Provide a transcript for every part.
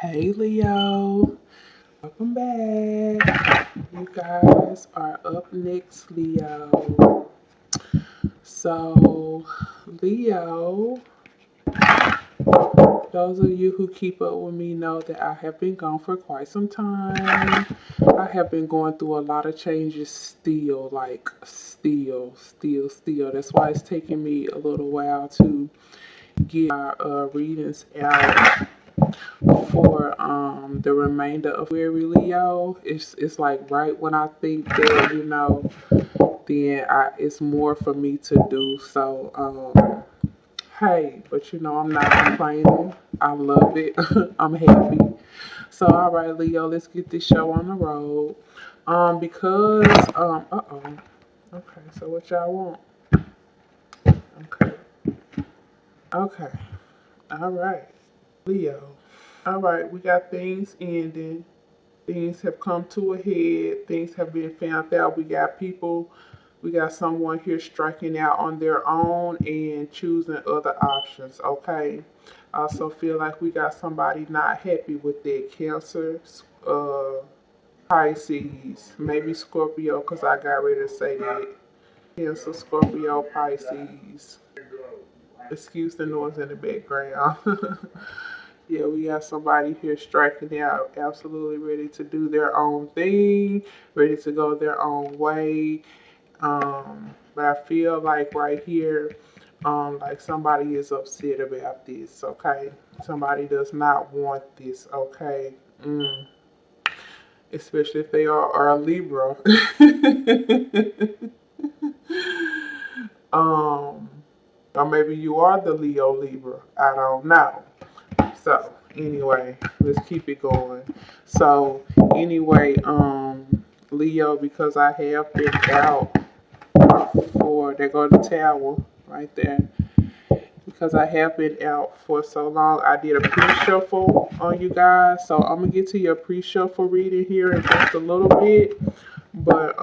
Hey Leo, welcome back. You guys are up next, Leo. So, Leo, those of you who keep up with me know that I have been gone for quite some time. I have been going through a lot of changes still, like still. That's why it's taking me a little while to get our readings out for the remainder of February, Leo. It's like right when I think that then it's more for me to do. So hey, but I'm not complaining. I love it. I'm happy. So all right, Leo, let's get this show on the road. Because okay. So what y'all want? Okay, okay, all right, Leo. All right, we got things ending. Things have come to a head. Things have been found out. We got someone here striking out on their own and choosing other options, okay? I also feel like we got somebody not happy with their Cancer, Pisces, maybe Scorpio, because I got ready to say that. Cancer, Scorpio, Pisces. Excuse the noise in the background. Yeah, we got somebody here striking out, absolutely ready to do their own thing, ready to go their own way. But I feel like right here, like somebody is upset about this, okay? Somebody does not want this, okay? Especially if they are a Libra. um, or maybe you are the Leo Libra. I don't know. So anyway, let's keep it going. So anyway, Leo, because I have been out for there go the tower right there. Because I have been out for so long, I did a pre-shuffle on you guys. So I'm gonna get to your pre-shuffle reading here in just a little bit. But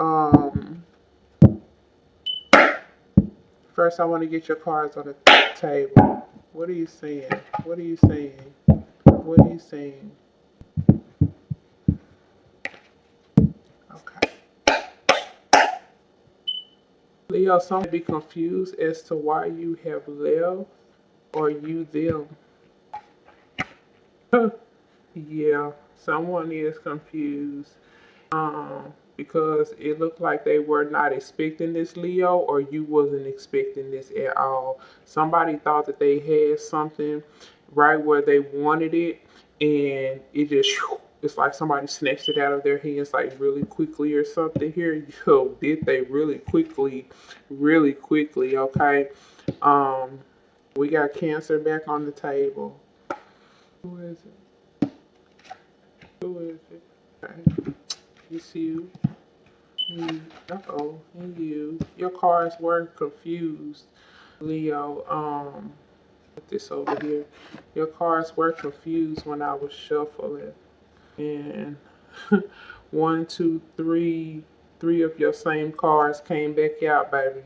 first I want to get your cards on the table. What are you saying? What are you saying? What are you saying? Okay. Leo, some may be confused as to why you have left or you them. Yeah, someone is confused. Because it looked like they were not expecting this, Leo, or you wasn't expecting this at all. Somebody thought that they had something right where they wanted it, and it just it's like somebody snatched it out of their hands like really quickly or something. Here, yo, did they really quickly? Okay, um, we got Cancer back on the table. Who is it? Who is it? Okay. It's you. Uh-oh, and you. Your cards were confused, Leo. Put this over here. Your cards were confused when I was shuffling. And one, two, three of your same cards came back out, baby.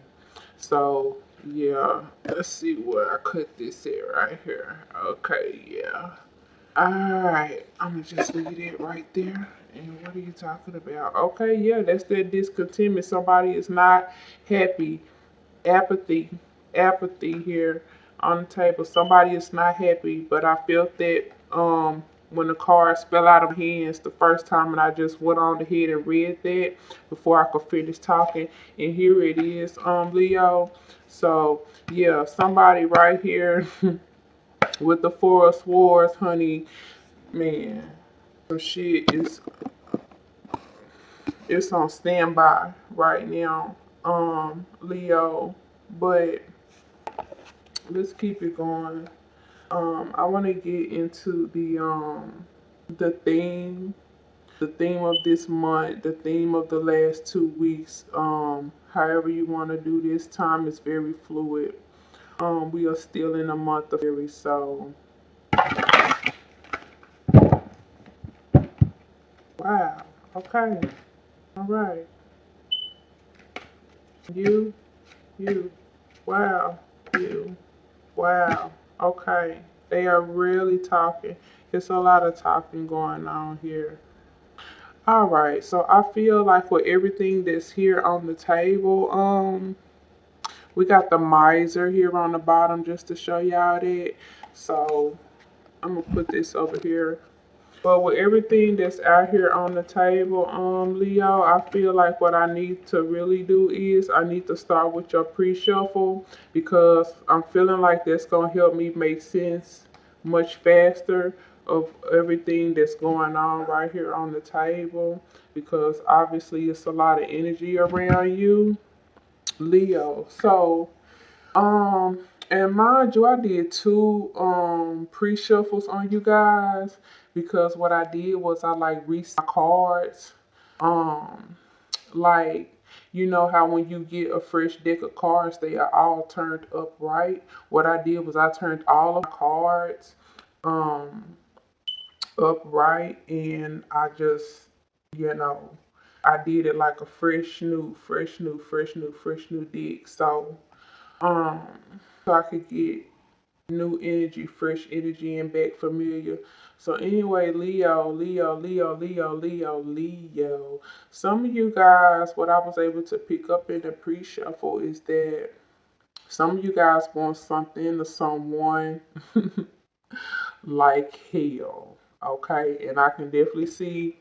So yeah, let's see where I cut this at right here. Okay, yeah. Alright, I'm gonna just leave it right there. And what are you talking about? Okay, yeah, that's that discontentment. Somebody is not happy. Apathy. Apathy here on the table. Somebody is not happy, but I felt that when the cards fell out of hands the first time and I just went on ahead and read that before I could finish talking. And here it is, Leo. So yeah, somebody right here with the Four of Swords, honey, man, some shit is it's on standby right now, Leo. But let's keep it going. I want to get into the theme, the theme of this month, the theme of the last 2 weeks. However you want to do this, time is very fluid. We are still in a month of February, so wow. Okay. All right. You. Wow. You. Wow. Okay. They are really talking. It's a lot of talking going on here. All right, so I feel like with everything that's here on the table, we got the miser here on the bottom just to show y'all that. So I'm gonna put this over here. But with everything that's out here on the table, Leo, I feel like what I need to really do is I need to start with your pre-shuffle because I'm feeling like that's gonna help me make sense much faster of everything that's going on right here on the table because obviously it's a lot of energy around you, Leo. So um, and mind you, I did two pre-shuffles on you guys because what I did was I like reset cards. Um, like you know how when you get a fresh deck of cards, they are all turned upright. What I did was I turned all of the cards um upright and I just, you know, I did it like a fresh new deck. Um, so I could get new energy, fresh energy, and back familiar. So anyway, Leo. Some of you guys, what I was able to pick up in the pre-shuffle is that some of you guys want something or someone like hell. Okay, and I can definitely see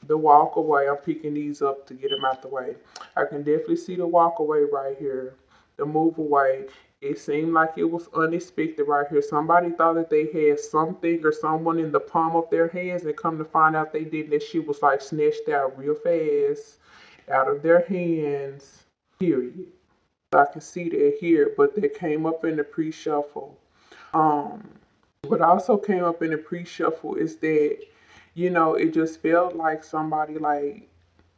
the walk away. I'm picking these up to get them out the way. I can definitely see the walk away right here, the move away. It seemed like it was unexpected right here. Somebody thought that they had something or someone in the palm of their hands, and come to find out they didn't. That she was like snatched out real fast out of their hands. Period. So I can see that here, but they came up in the pre-shuffle. Um, what also came up in the pre-shuffle is that, you know, it just felt like somebody like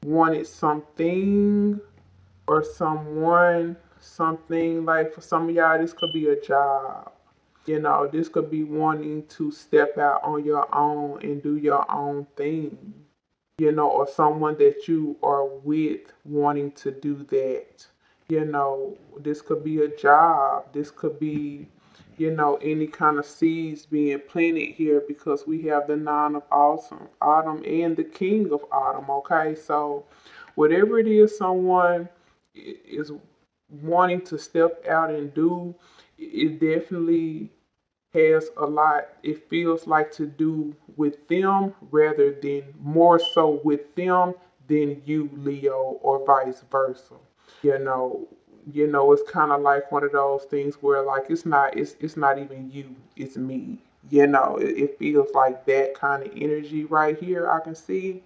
wanted something or someone, something like for some of y'all, this could be a job. You know, this could be wanting to step out on your own and do your own thing, you know, or someone that you are with wanting to do that. You know, this could be a job. This could be, you know, any kind of seeds being planted here because we have the nine of autumn and the king of autumn. Okay, so whatever it is someone is wanting to step out and do, it definitely has a lot, it feels like, to do with them rather than more so with them than you, Leo, or vice versa. You know, it's kind of like one of those things where like it's not even you, it's me. You know, it feels like that kind of energy right here. I can see.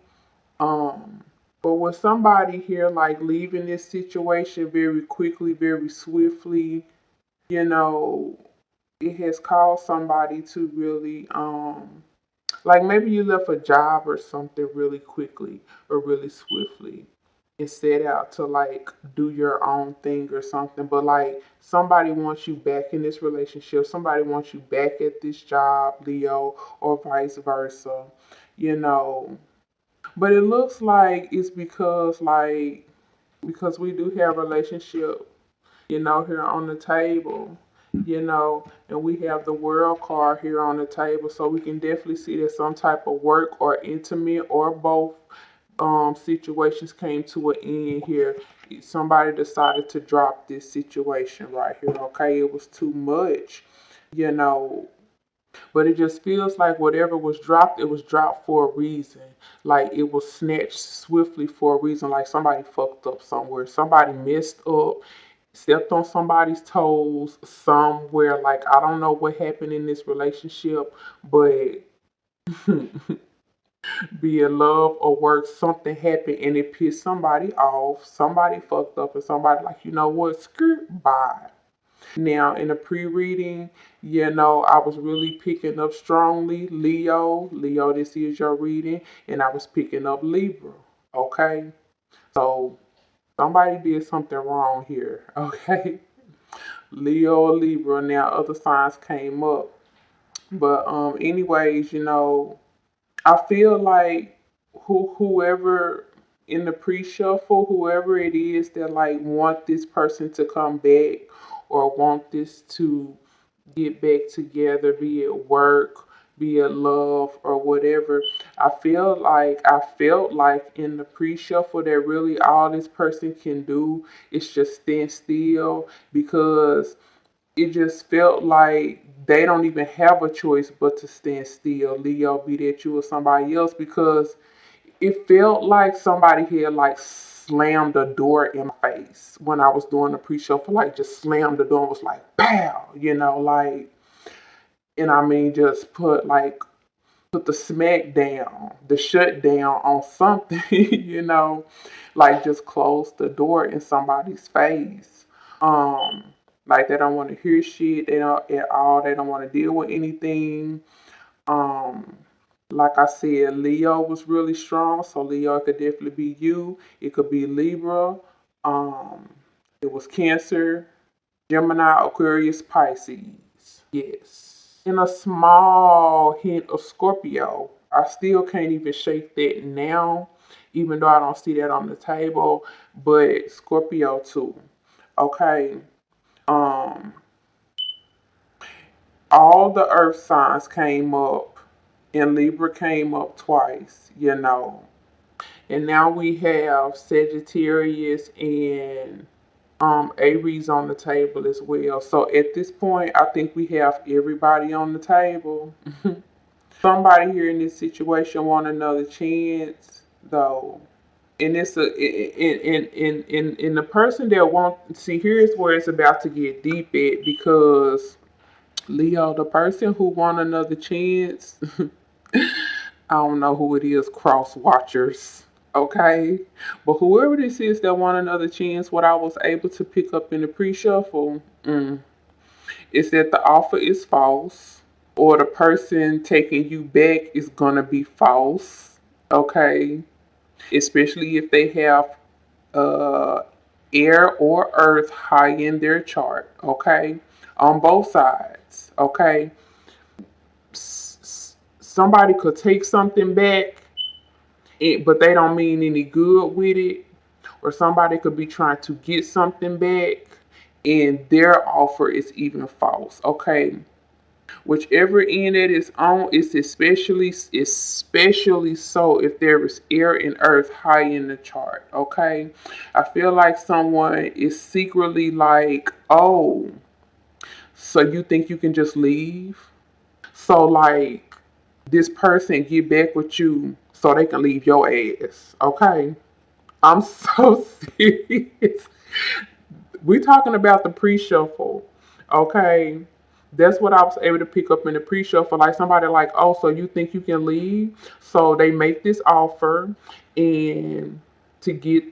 Um, but with somebody here like leaving this situation very quickly, very swiftly, you know, it has caused somebody to really like maybe you left a job or something really quickly or really swiftly and set out to like do your own thing or something, but like somebody wants you back in this relationship, somebody wants you back at this job, Leo, or vice versa, you know. But it looks like it's because we do have relationship, you know, here on the table, you know, and we have the world card here on the table. So we can definitely see that some type of work or intimate or both situations came to an end here. Somebody decided to drop this situation right here. Okay, it was too much, you know, but it just feels like whatever was dropped, it was dropped for a reason. Like it was snatched swiftly for a reason. Like somebody fucked up somewhere. Somebody messed up, stepped on somebody's toes somewhere. Like I don't know what happened in this relationship, but be it love or work, something happened and it pissed somebody off. Somebody fucked up and somebody like, you know what, skirt by. Now, in the pre-reading, you know, I was really picking up strongly Leo. Leo, this is your reading. And I was picking up Libra. Okay? So, somebody did something wrong here. Okay? Leo or Libra. Now, other signs came up. But, anyways, you know, I feel like whoever in the pre-shuffle, whoever it is that like want this person to come back or want this to get back together, be it work, be it love or whatever. I felt like in the pre-shuffle that really all this person can do is just stand still, because it just felt like they don't even have a choice but to stand still. Leo, be that you or somebody else, because it felt like somebody had like slammed the door in my face when I was doing the pre-shuffle, like just slammed the door and was like, pow, like, and I mean, just put the smack down, the shut down on something, like just close the door in somebody's face. Um, like they don't want to hear shit, they don't at all, they don't want to deal with anything. Um, like I said, Leo was really strong, so Leo could definitely be you. It could be Libra. Um, it was Cancer, Gemini, Aquarius, Pisces. Yes. And a small hint of Scorpio. I still can't even shake that now, even though I don't see that on the table. But Scorpio too. Okay. Um, all the earth signs came up, and Libra came up twice. And now we have Sagittarius and Aries on the table as well. So at this point, I think we have everybody on the table. Somebody here in this situation want another chance, though. And it's a in the person that want see, here's where it's about to get deep at, because Leo, the person who want another chance, I don't know who it is, cross watchers. Okay. But whoever this is that want another chance, what I was able to pick up in the pre-shuffle, is that the offer is false, or the person taking you back is gonna be false. Okay. Especially if they have uh air or earth high in their chart. Okay. On both sides. Okay. Somebody could take something back, but they don't mean any good with it. Or somebody could be trying to get something back and their offer is even false. Okay. Whichever end it is on, it's especially so if there is air and earth high in the chart. Okay. I feel like someone is secretly like, oh, so you think you can just leave? So like this person get back with you so they can leave your ass. Okay. I'm so serious. We talking about the pre-shuffle, okay? That's what I was able to pick up in the pre-shuffle. Like somebody like, oh, so you think you can leave? So they make this offer and to get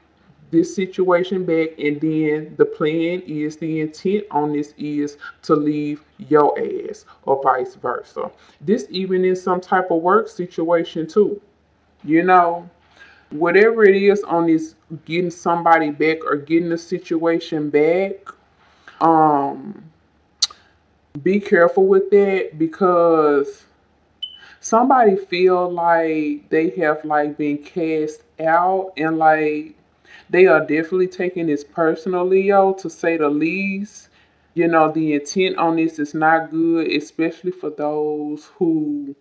this situation back, and then the plan is, the intent on this is to leave your ass or vice versa. This even in some type of work situation too, you know whatever it is on this getting somebody back or getting the situation back, um be careful with that, because somebody feel like they have like been cast out, and like they are definitely taking this personally, yo, to say the least. The intent on this is not good, especially for those who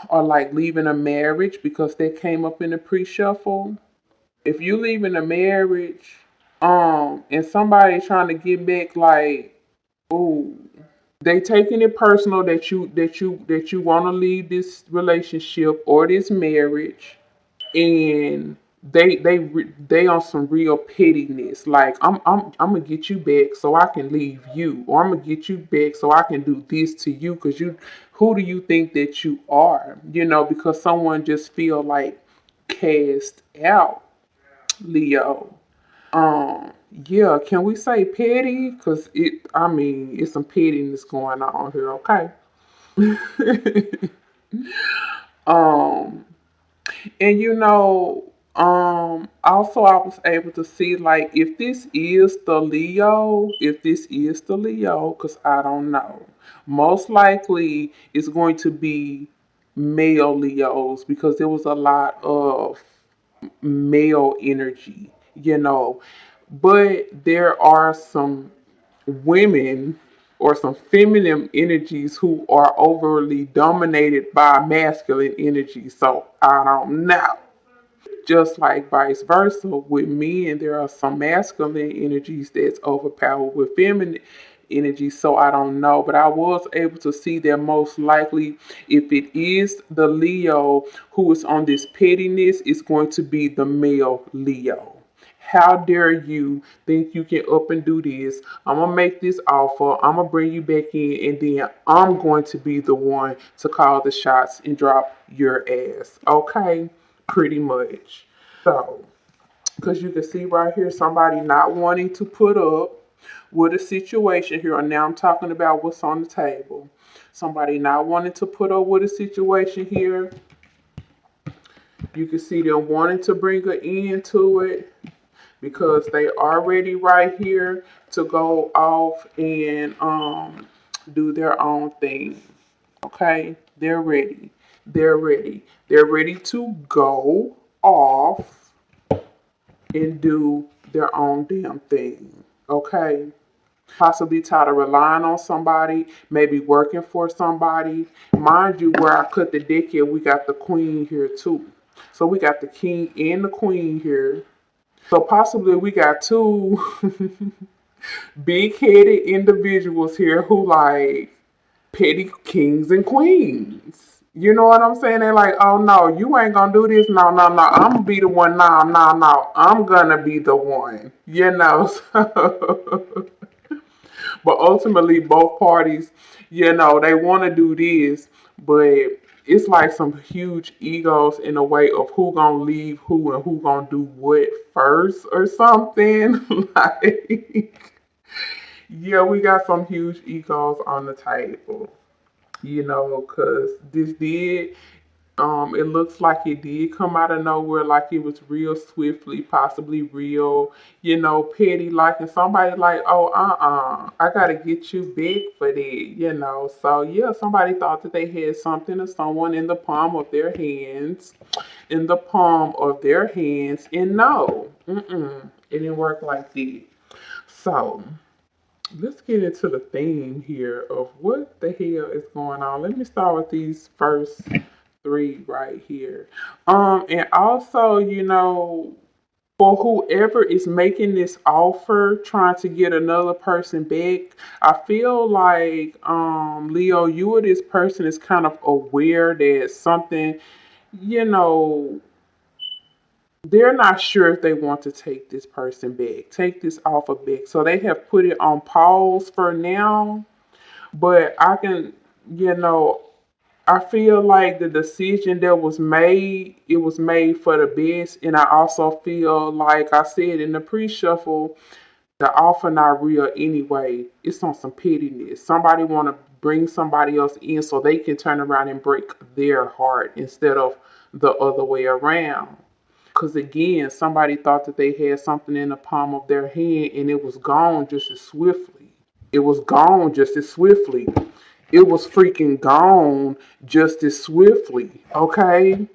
are like leaving a marriage, because they came up in the pre-shuffle. If you leave in a marriage, and somebody trying to get back, like, ooh, they taking it personal that you want to leave this relationship or this marriage, and they on some real pettiness. Like, I'm gonna get you back so I can leave you, or I'm gonna get you back so I can do this to you, because who do you think that you are? Because someone just feel like cast out. Leo. Yeah, can we say petty? Cause it's some pettiness going on here, okay? um, and also I was able to see, like, if this is the Leo, cause I don't know. Most likely it's going to be male Leos, because there was a lot of male energy. But there are some women or some feminine energies who are overly dominated by masculine energy. So I don't know. Just like vice versa, with men, there are some masculine energies that's overpowered with feminine energy. So I don't know, but I was able to see that most likely, if it is the Leo who is on this pettiness, it's going to be the male Leo. How dare you think you can up and do this? I'm gonna make this offer. I'm gonna bring you back in, and then I'm going to be the one to call the shots and drop your ass. Okay? Pretty much. So, because you can see right here, somebody not wanting to put up with a situation here. And now I'm talking about what's on the table. Somebody not wanting to put up with a situation here. You can see them wanting to bring an end to it because they already right here to go off and do their own thing. Okay, they're ready. They're ready. They're ready to go off and do their own damn thing. Okay. Possibly tired of relying on somebody, maybe working for somebody. Mind you, where I cut the deck here, we got the queen here too. So we got the king and the queen here. So possibly we got two big-headed individuals here who like petty kings and queens. You know what I'm saying? They're like, oh no, you ain't gonna do this. No, no, no. I'm gonna be the one. No, no, no. I'm gonna be the one. You know. But ultimately, both parties, they want to do this, but it's like some huge egos in a way of who gonna leave who and who gonna do what first or something. Like, yeah, we got some huge egos on the table. Because this did, it looks like it did come out of nowhere, like it was real swiftly, possibly real, petty, like, and somebody like, oh, I gotta get you big for that. So yeah, somebody thought that they had something or someone in the palm of their hands, and no, it didn't work like that. So, let's get into the theme here of what the hell is going on. Let me start with these first three right here. And also, for whoever is making this offer, trying to get another person back, I feel like, Leo, you or this person is kind of aware that something, you know, they're not sure if they want to take this person back, take this offer back. So they have put it on pause for now. But you know, I feel like the decision that was made, it was made for the best. And I also feel like I said in the pre-shuffle, the offer not real anyway. It's on some pettiness. Somebody want to bring somebody else in so they can turn around and break their heart instead of the other way around. Because again, somebody thought that they had something in the palm of their hand and it was gone just as swiftly. It was gone just as swiftly. It was freaking gone just as swiftly. Okay?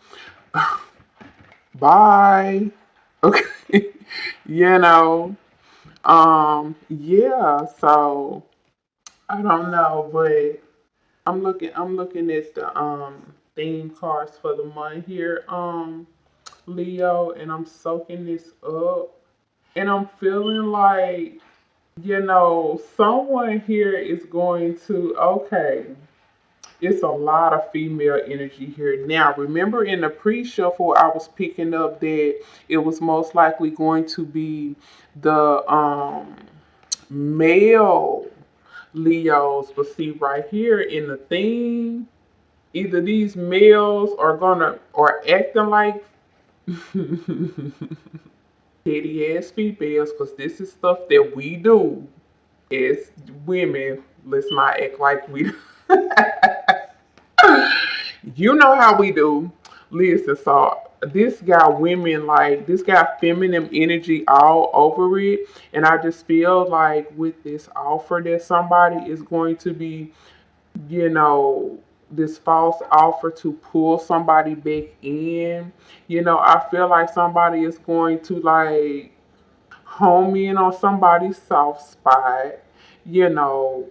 Bye. Okay. you know. Yeah, so I don't know, but I'm looking at the theme cards for the month here. Leo, and I'm soaking this up. And I'm feeling like, someone here is going to, okay, it's a lot of female energy here. Now, remember in the pre shuffle, I was picking up that it was most likely going to be the male Leos. But see, right here in the theme, either these males are acting like petty ass females, because this is stuff that we do as women. Let's not act like we you know how we do. Listen, so this got women, like, this got feminine energy all over it. And I just feel like with this offer that somebody is going to be, you know, this false offer to pull somebody back in. I feel like somebody is going to like home in on somebody's soft spot, you know,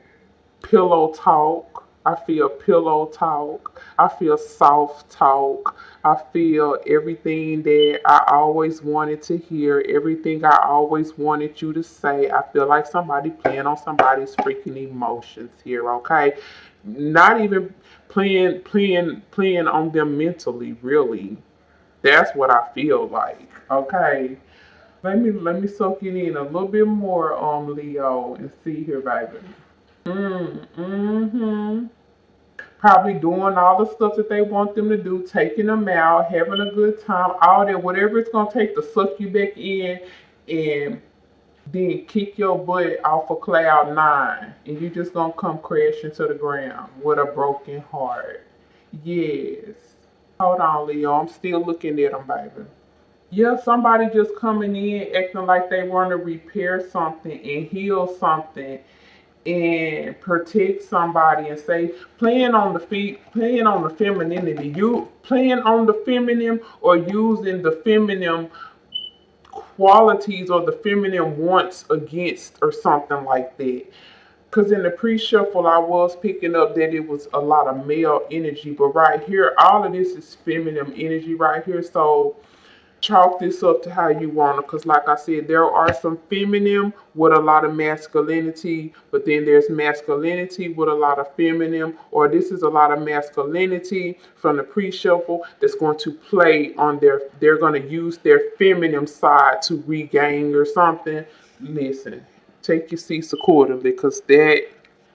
pillow talk. I feel pillow talk. I feel soft talk. I feel everything that I always wanted to hear, everything I always wanted you to say. I feel like somebody playing on somebody's freaking emotions here, okay? Not even playing on them mentally, really. That's what I feel like. Okay. Let me soak it in a little bit more, Leo, and see here, baby. Mm-hmm. Probably doing all the stuff that they want them to do, taking them out, having a good time, all that, whatever it's gonna take to suck you back in and then kick your butt off of cloud nine, and you just gonna come crashing to the ground with a broken heart. Yes. Hold on, Leo. I'm still looking at them, baby. Yeah, somebody just coming in acting like they want to repair something and heal something and protect somebody and say playing on the feet, playing on the femininity, you playing on the feminine or using the feminine qualities or the feminine wants against or something like that. Because in the pre-shuffle, I was picking up that it was a lot of male energy, but right here, all of this is feminine energy right here. So chalk this up to how you want it, because like I said, there are some feminine with a lot of masculinity, but then there's masculinity with a lot of feminine, or this is a lot of masculinity from the pre-shuffle that's going to play on they're going to use their feminine side to regain or something. Listen, take your seats accordingly, because that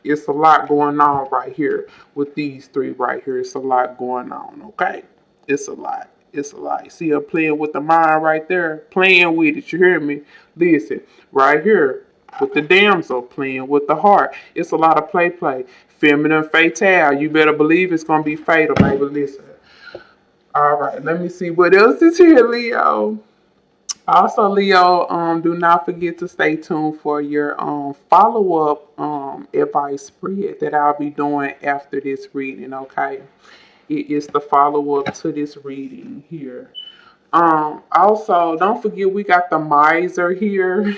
it's a lot going on right here with these three right here. It's a lot going on, okay? It's a lot. It's a lot. See her playing with the mind right there? Playing with it, you hear me? Listen, right here with the damsel playing with the heart. It's a lot of play. Feminine fatale. You better believe it's going to be fatal, baby. Listen. All right, let me see what else is here, Leo. Also, Leo, do not forget to stay tuned for your follow-up advice spread that I'll be doing after this reading, okay? It is the follow-up to this reading here. Also, don't forget we got the miser here.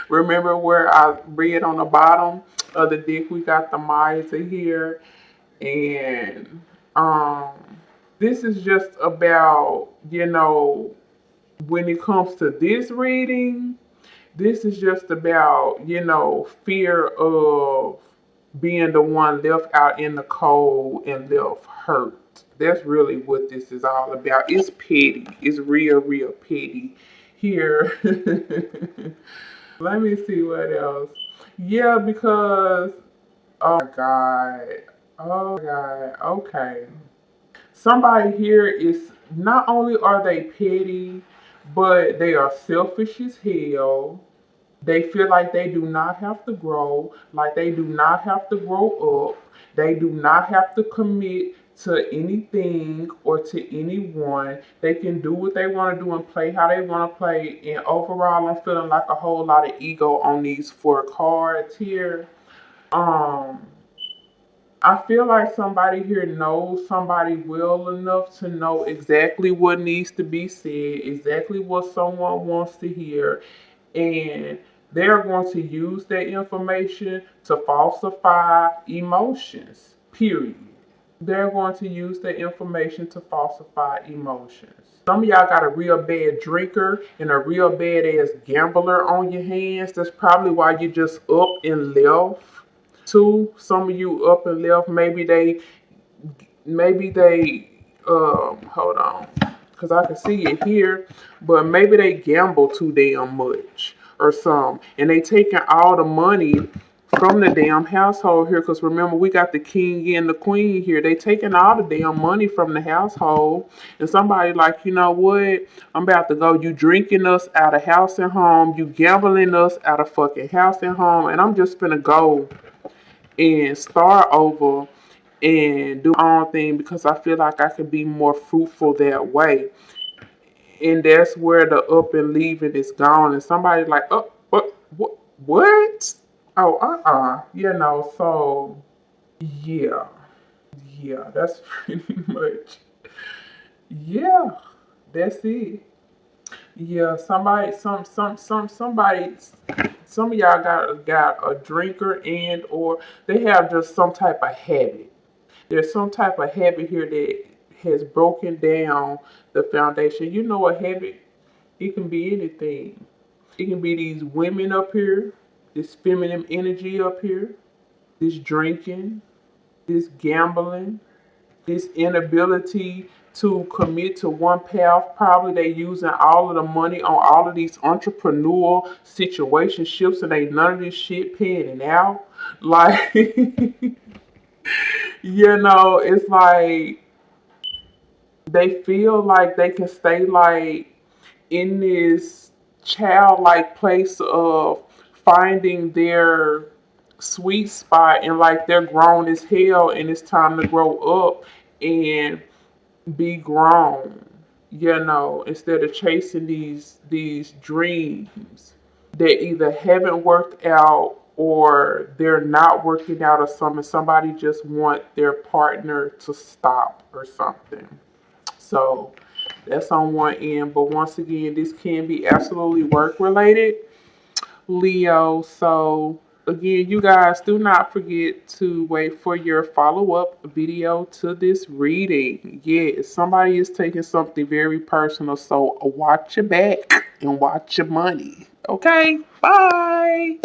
Remember where I read on the bottom of the deck, we got the miser here. And um this is just about, when it comes to this reading, this is just about, fear of being the one left out in the cold and left hurt. That's really what this is all about. It's petty. It's real petty here. Let me see what else. Yeah, because, oh my God. Oh my God. Okay. Somebody here is, not only are they petty, but they are selfish as hell. They feel like they do not have to grow, like they do not have to grow up. They do not have to commit to anything or to anyone. They can do what they want to do and play how they want to play. And overall, I'm feeling like a whole lot of ego on these 4 cards here. Um, I feel like somebody here knows somebody well enough to know exactly what needs to be said, exactly what someone wants to hear, and they're going to use that information to falsify emotions, period. They're going to use that information to falsify emotions. Some of y'all got a real bad drinker and a real bad ass gambler on your hands. That's probably why you just up and left. Too, some of you up and left. Maybe they hold on, because I can see it here, but maybe they gamble too damn much or some, and they taking all the money from the damn household here, because remember we got the king and the queen here. They taking all the damn money from the household, and somebody like, you know what, I'm about to go. You drinking us out of house and home, you gambling us out of fucking house and home, and I'm just gonna go and start over and do my own thing, because I feel like I could be more fruitful that way. And that's where the up and leaving is gone. And somebody like, oh, what? Oh, so yeah, that's pretty much, yeah, that's it. Yeah, somebody, some of y'all got a drinker and or they have just some type of habit. There's some type of habit here that has broken down the foundation. You know, a habit, it can be anything. It can be these women up here, this feminine energy up here, this drinking, this gambling, this inability to commit to one path. Probably they using all of the money on all of these entrepreneurial situationships and ain't none of this shit panning out. Like, it's like they feel like they can stay like in this childlike place of finding their sweet spot and like they're grown as hell and it's time to grow up and be grown, instead of chasing these dreams that either haven't worked out or they're not working out or something. Somebody just want their partner to stop or something. So that's on one end. But once again, this can be absolutely work related, Leo. So again, you guys do not forget to wait for your follow-up video to this reading. Yes, somebody is taking something very personal. So watch your back and watch your money. Okay? Bye.